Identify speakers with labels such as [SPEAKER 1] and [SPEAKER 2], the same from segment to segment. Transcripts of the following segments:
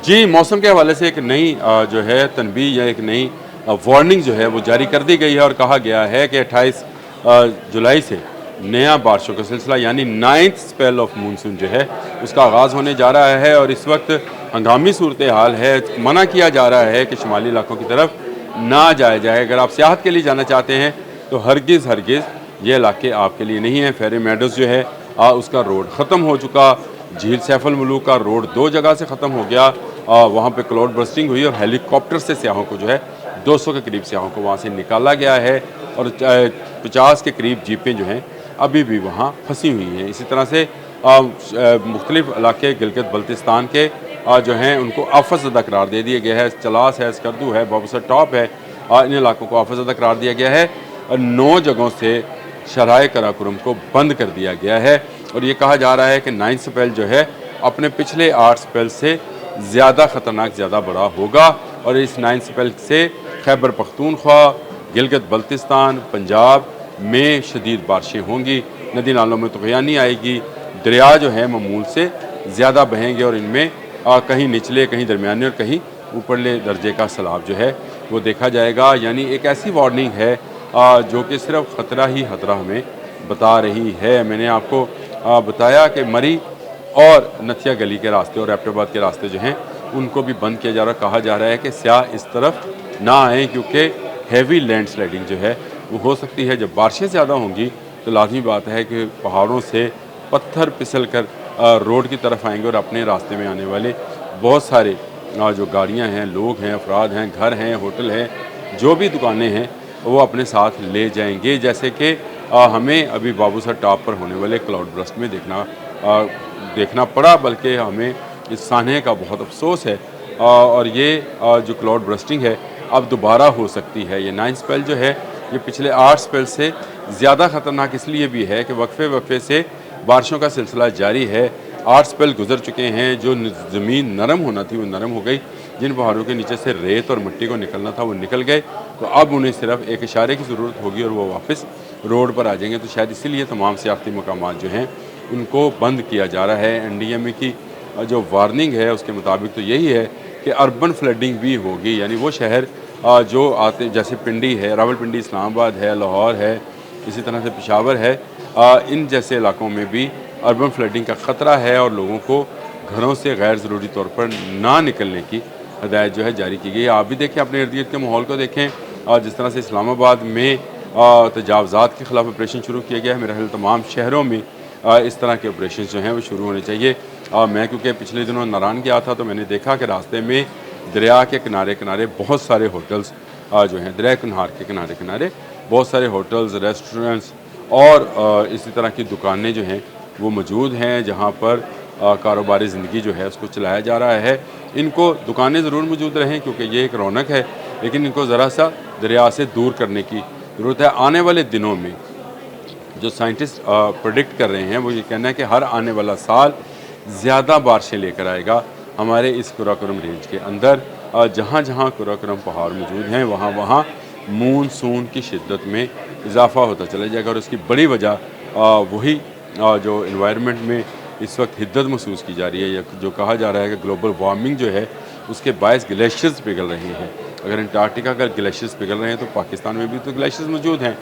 [SPEAKER 1] जी, मौसम के हवाले से एक नई जो है तनबीह या एक नई वार्निंग जो है वो जारी कर दी गई है और कहा गया है कि 28 जुलाई से नया बारिशों का सिलसिला यानी 9th स्पेल ऑफ मानसून जो है उसका आगाज़ होने जा रहा है और इस वक्त हंगामी सूरत हाल है। मना किया जा रहा है कि शुमाली इलाकों की तरफ ना जाया जाए। अगर आप सियाहत के लिए जाना चाहते हैं तो हरगिज़ ये इलाके आपके लिए नहीं है। फेरी मेडोज़ जो है उसका रोड ख़त्म हो चुका। झील सैफुल मुलूक का रोड 2 जगह से ख़त्म हो गया। वहाँ पे क्लाउड बर्स्टिंग हुई और हेलीकॉप्टर से सियाहों को जो है 200 के करीब सियाहों को वहाँ से निकाला गया है और 50 के करीब जीपें जो हैं अभी भी वहाँ फंसी हुई हैं। इसी तरह से मुख्तलिफ इलाके गिलगित बल्तिस्तान के जो हैं उनको आफतज़दा करार दे दिया गया है। चलास है, स्कर्दू है, बाबूसर टॉप है, इन इलाकों को आफतज़दा करार दिया गया है और 9 जगहों से शराय कराकुरम को बंद कर दिया गया है। और ये कहा जा रहा है कि 9 स्पेल जो है अपने पिछले 8 स्पेल से ज़्यादा ख़तरनाक, ज़्यादा बड़ा होगा और इस 9 स्पेल से खैबर पख्तूनख्वा, गिलगित बल्तिस्तान, पंजाब में शदीद बारिशें होंगी। नदी नालों में तुग़यानी आएगी। दरिया जो है मामूल से ज़्यादा बहेंगे और इनमें कहीं निचले, कहीं दरमियाने और कहीं ऊपरले दर्जे का सैलाब जो है वो देखा जाएगा। यानी एक ऐसी वार्निंग है जो कि सिर्फ ख़तरा ही ख़तरा हमें बता रही है। मैंने आपको बताया कि मरी और नथिया गली के रास्ते और एबटाबाद के रास्ते जो हैं उनको भी बंद किया जा रहा। कहा जा रहा है कि सियाह इस तरफ ना आएँ क्योंकि हैवी लैंड स्लाइडिंग जो है वो हो सकती है। जब बारिशें ज़्यादा होंगी तो लाजमी बात है कि पहाड़ों से पत्थर फिसल कर रोड की तरफ आएंगे और अपने रास्ते में आने वाले बहुत सारे जो गाड़ियाँ हैं, लोग हैं, अफराद हैं, घर हैं, होटल हैं, जो भी दुकानें हैं वो अपने साथ ले जाएंगे। जैसे कि हमें अभी बाबूसर टॉप पर होने वाले क्लाउड बर्स्ट में देखना पड़ा, बल्कि हमें इस सान्हे का बहुत अफसोस है। और ये जो क्लाउड बर्स्टिंग है अब दोबारा हो सकती है। ये 9 स्पेल जो है ये पिछले 8 स्पेल से ज़्यादा ख़तरनाक इसलिए भी है कि वक्फे से बारिशों का सिलसिला जारी है। 8 स्पेल गुजर चुके हैं। जो ज़मीन नरम होना थी वो नरम हो गई। जिन पहाड़ों के नीचे से रेत और मिट्टी को निकलना था वो निकल गए। तो अब उन्हें सिर्फ एक इशारे की ज़रूरत होगी और वो वापस रोड पर आ जाएंगे। तो शायद इसीलिए तमाम सियाहती मकामात जो हैं उनको बंद किया जा रहा है। NDMA की जो वार्निंग है उसके मुताबिक तो यही है कि अर्बन फ्लडिंग भी होगी। यानी वो शहर जो आते जैसे पिंडी है, रावलपिंडी, इस्लामाबाद है, लाहौर है, इसी तरह से पेशावर है, इन जैसे इलाकों में भी अर्बन फ्लडिंग का ख़तरा है और लोगों को घरों से गैर ज़रूरी तौर पर ना निकलने की हदायत जो है जारी की गई है। आप भी देखें, अपने इर्द गिर्द के माहौल को देखें। जिस तरह से इस्लामाबाद में तजावज़ात के ख़िलाफ़ ऑपरेशन शुरू किया गया है, मेरे ख्याल तमाम शहरों में इस तरह के ऑपरेशन जो हैं वो शुरू होने चाहिए। मैं क्योंकि पिछले दिनों नारायण गया था तो मैंने देखा कि रास्ते में दरिया के किनारे बहुत सारे होटल्स जो हैं, दरिया किनार के किनारे बहुत सारे होटल्स, रेस्टोरेंट्स और इसी तरह की दुकानें जो हैं वो मौजूद हैं जहाँ पर कारोबारी ज़िंदगी जो है उसको चलाया जा रहा है। इनको दुकानें ज़रूर मौजूद रहें क्योंकि ये एक रौनक है, लेकिन इनको ज़रा सा दरिया से दूर करने की ज़रूरत है। आने वाले दिनों में जो साइंटिस्ट प्रेडिक्ट कर रहे हैं वो ये कहना है कि हर आने वाला साल ज़्यादा बारिशें लेकर आएगा हमारे इस कराकोरम रेंज के अंदर। जहाँ जहाँ कराकोरम पहाड़ मौजूद हैं वहाँ वहाँ मानसून की शिद्दत में इजाफ़ा होता चला जाएगा और उसकी बड़ी वजह वही जो इन्वायरमेंट में इस वक्त हिद्दत महसूस की जा रही है या जो कहा जा रहा है कि ग्लोबल वार्मिंग जो है उसके बायस ग्लेशियर्स पिघल रहे हैं। अगर अंटार्कटिका का ग्लेशियर्स पिघल रहे हैं तो पाकिस्तान में भी तो ग्लेशियर्स मौजूद हैं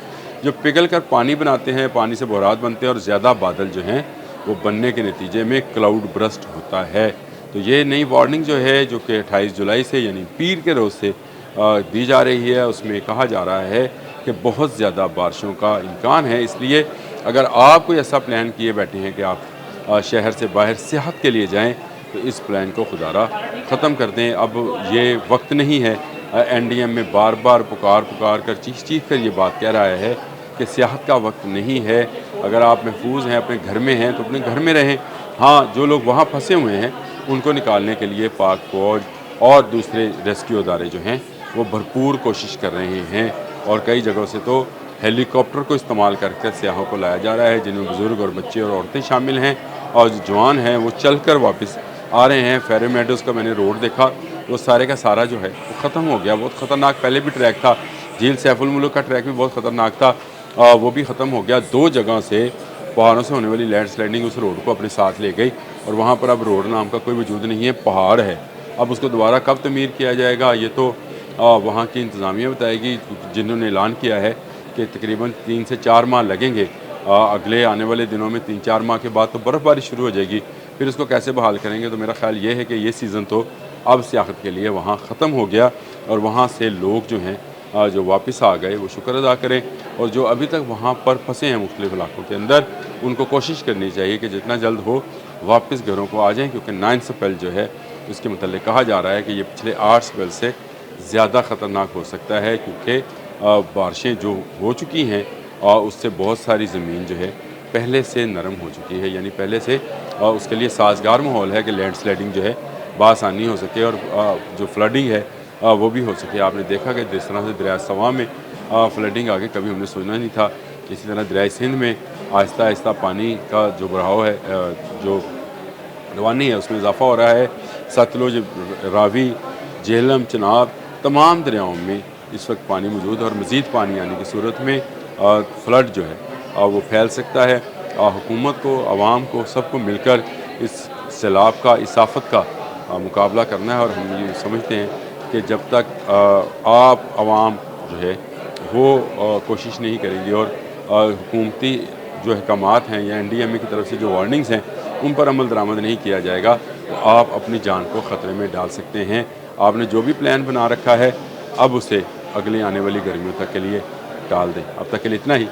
[SPEAKER 1] जो पिघल कर पानी बनाते हैं, पानी से बहरात बनते हैं और ज़्यादा बादल जो हैं वो बनने के नतीजे में क्लाउड बर्स्ट होता है। तो ये नई वार्निंग जो है जो कि 28 जुलाई से यानी पीर के रोज़ से दी जा रही है, उसमें कहा जा रहा है कि बहुत ज़्यादा बारिशों का इम्कान है। इसलिए अगर आप कोई ऐसा प्लान किए बैठे हैं कि आप शहर से बाहर सियाहत के लिए जाएं तो इस प्लान को खुदारा ख़त्म कर दें। अब ये वक्त नहीं है। NDMA बार बार पुकार कर चीख कर ये बात कह रहा है कि सियाहत का वक्त नहीं है। अगर आप महफूज हैं, अपने घर में हैं तो अपने घर में रहें। हाँ, जो लोग वहाँ फंसे हुए हैं उनको निकालने के लिए पाक फौज और दूसरे रेस्क्यू अदारे जो हैं वो भरपूर कोशिश कर रहे हैं और कई जगहों से तो हेलीकॉप्टर को इस्तेमाल करके सियाहों को लाया जा रहा है, जिनमें बुज़ुर्ग और बच्चे और औरतें शामिल हैं और जो जवान हैं वो चल कर वापस आ रहे हैं। फेरी मेडोज़ का मैंने रोड देखा, वो सारे का सारा जो है वो ख़त्म हो गया। बहुत ख़तरनाक पहले भी ट्रैक था, झील सैफुल मुल्क का ट्रैक भी बहुत ख़तरनाक था, वो भी ख़त्म हो गया। 2 जगह से पहाड़ों से होने वाली लैंड स्लाइडिंग उस रोड को अपने साथ ले गई और वहाँ पर अब रोड नाम का कोई वजूद नहीं है, पहाड़ है। اب اس کو دوبارہ کب تعمیر کیا جائے گا یہ تو وہاں کی انتظامیہ بتائے گی، جنہوں نے اعلان کیا ہے کہ تقریباً 3 سے 4 ماہ لگیں گے۔ اگلے آنے والے دنوں میں 3-4 ماہ کے بعد تو برف باری شروع ہو جائے گی، پھر اس کو کیسے بحال کریں گے؟ تو میرا خیال یہ ہے کہ یہ سیزن تو اب سیاحت کے لیے وہاں ختم ہو گیا، اور وہاں سے لوگ جو ہیں جو واپس آ گئے وہ شکر ادا کریں، اور جو ابھی تک وہاں پر پھنسے ہیں مختلف علاقوں کے اندر ان کو کوشش کرنی چاہیے کہ جتنا جلد ہو واپس گھروں کو آ جائیں، کیونکہ 9 سپیل جو ہے اس کے متعلق کہا جا رہا ہے کہ یہ پچھلے 8 سپیل سے زیادہ خطرناک ہو سکتا ہے، کیونکہ بارشیں جو ہو چکی ہیں اس سے بہت ساری زمین جو ہے پہلے سے نرم ہو چکی ہے، یعنی پہلے سے اس کے لیے سازگار ماحول ہے کہ لینڈ سلائڈنگ جو ہے بآسانی ہو سکے، اور جو فلڈنگ ہے وہ بھی ہو سکے۔ آپ نے دیکھا کہ جس طرح سے دریائے سواں میں فلڈنگ آگے کبھی ہم نے سوچنا نہیں تھا، اسی طرح دریائے سندھ میں آہستہ آہستہ پانی کا جو بڑھاؤ ہے، جو روانی ہے اس میں اضافہ ہو رہا ہے۔ ستلج، راوی، جہلم، چناب تمام دریاؤں میں اس وقت پانی موجود ہے، اور مزید پانی آنے کی صورت میں فلڈ جو ہے وہ پھیل سکتا ہے۔ حکومت کو، عوام کو، سب کو مل کر اس سیلاب کا، اس آفت کا مقابلہ کرنا ہے، اور ہم یہ سمجھتے ہیں کہ جب تک آپ عوام جو ہے وہ کوشش نہیں کریں گی، اور حکومتی جو احکامات ہیں یا NDMA کی طرف سے جو وارننگز ہیں ان پر عمل درآمد نہیں کیا جائے گا، تو آپ اپنی جان کو خطرے میں ڈال سکتے ہیں۔ آپ نے جو بھی پلان بنا رکھا ہے اب اسے اگلی آنے والی گرمیوں تک کے لیے ٹال دیں۔ اب تک کے لیے اتنا ہی۔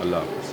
[SPEAKER 1] اللہ حافظ۔